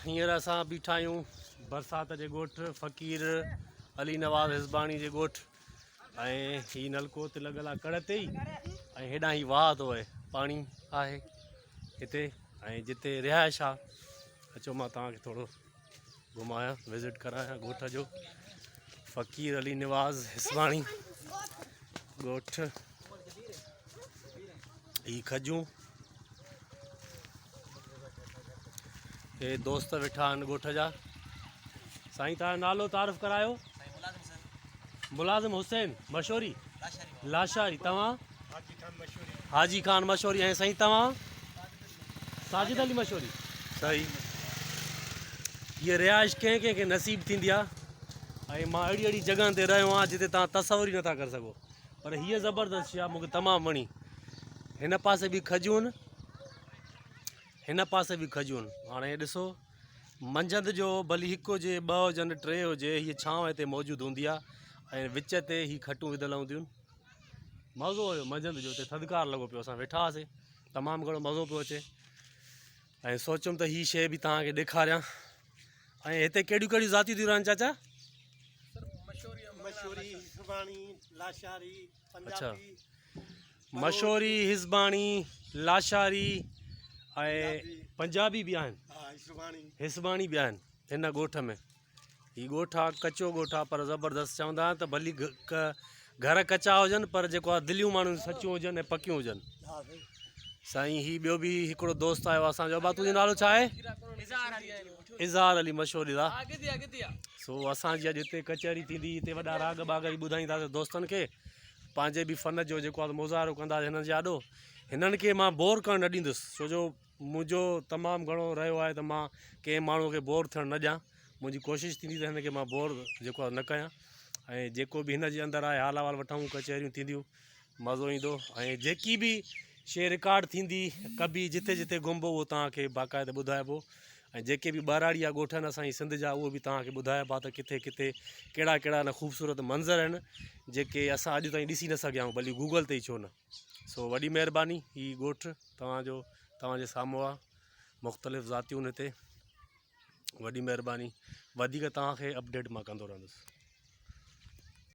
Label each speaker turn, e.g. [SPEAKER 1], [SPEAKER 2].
[SPEAKER 1] हींअर असां बीठा आहियूं बरसात जे ॻोठ फ़कीर अली नवाज़ हिज़बाणी जे ॻोठ ऐं हीउ नलको ते लॻल आहे कड़ ते ई ऐं हेॾां ही वाह थो आहे पाणी आहे हिते ऐं जिते रिहाइश आहे अचो मां तव्हांखे थोरो घुमायां विज़िट करायां ॻोठ जो फ़कीर अली नवाज़ हिज़बाणी ॻोठ ही खजूं हे दोस्त वेठा आहिनि ॻोठ जा साईं तव्हांजो नालो तारीफ़ करायो मुलाज़िम हुसैन मशहूरी लाशारी तव्हां हाजी ख़ान मशहूरी ऐं साईं तव्हां साजिद अली मशहूरी सही ये रिहाइश कंहिं कंहिंखे नसीब थींदी आहे ऐं मां अहिड़ी अहिड़ी जॻहनि ते रहियो आहियां जिते तव्हां तसवुर ई नथा करे सघो पर हीअ ज़बरदस्त शइ आहे मूंखे तमामु वणी हिन पासे बि खजूं आहिनि हिन पासे बि खजूं आहिनि हाणे ॾिसो मंझंदि जो भली हिकु हुजे ॿ हुजनि टे हुजे हीअ छांव हिते मौजूदु हूंदी आहे ऐं विच ते ही खटूं विधियल हूंदियूं आहिनि मज़ो हुयो मंझंदि जो हिते थधिकार लॻो पियो असां वेठा हुआसीं तमामु घणो मज़ो पियो अचे ऐं सोचियुमि त हीअ शइ बि तव्हांखे ॾेखारियां ऐं हिते कहिड़ियूं कहिड़ियूं ज़ातियूं थी रहनि चाचा अच्छा मशहूरी हिज़बाणी लाशारी ऐं पंजाबी बि आहिनि हिज़बाणी बि आहिनि हिन ॻोठ में हीउ ॻोठ आहे कचो ॻोठ आहे पर ज़बरदस्त चवंदा आहिनि त भली घर कचा हुजनि पर जेको आहे दिलियूं माण्हुनि सचियूं हुजनि ऐं पकियूं हुजनि साईं हीउ ॿियो बि हिकिड़ो दोस्त आयो आहे असांजो बा तुंहिंजो नालो छा आहे इज़हार अली मशहूरी सो असांजी अॼु हिते कचहरी थींदी हिते वॾा राग बाग ई ॿुधाईंदासीं दोस्तनि खे पंहिंजे बि फ़न जो जेको आहे मुज़ाहिरो कंदासीं हिननि जे आॾो हिननि खे मां बोर करणु न ॾींदुसि छो जो मुंहिंजो तमामु घणो रहियो आहे त मां कंहिं माण्हूअ खे बोर थियणु न ॾियां मुंहिंजी कोशिशि थींदी त हिनखे मां बोर जेको आहे न कयां ऐं जेको बि हिन जे अंदरि आहे हाल अहिवाल वठूं कचहरियूं थींदियूं मज़ो ईंदो ऐं जेकी बि शइ रिकॉर्ड थींदी कभी जिते जिते घुमिबो उहो तव्हांखे बाक़ाइदा ॿुधाइबो ऐं जेके बि ॿाराड़िया ॻोठ आहिनि असांजी सिंध जा उहो बि तव्हांखे ॿुधाइबा त किथे किथे कहिड़ा कहिड़ा न ख़ूबसूरत मंज़र आहिनि जेके असां अॼु ताईं ॾिसी न सघिया आहियूं भली गूगल ते ई छो न सो वॾी महिरबानी हीउ ॻोठ तव्हांजे साम्हूं आहे मुख़्तलिफ़ ज़ातियूं हिते वॾी महिरबानी वधीक तव्हांखे अपडेट मां कंदो रहंदुसि।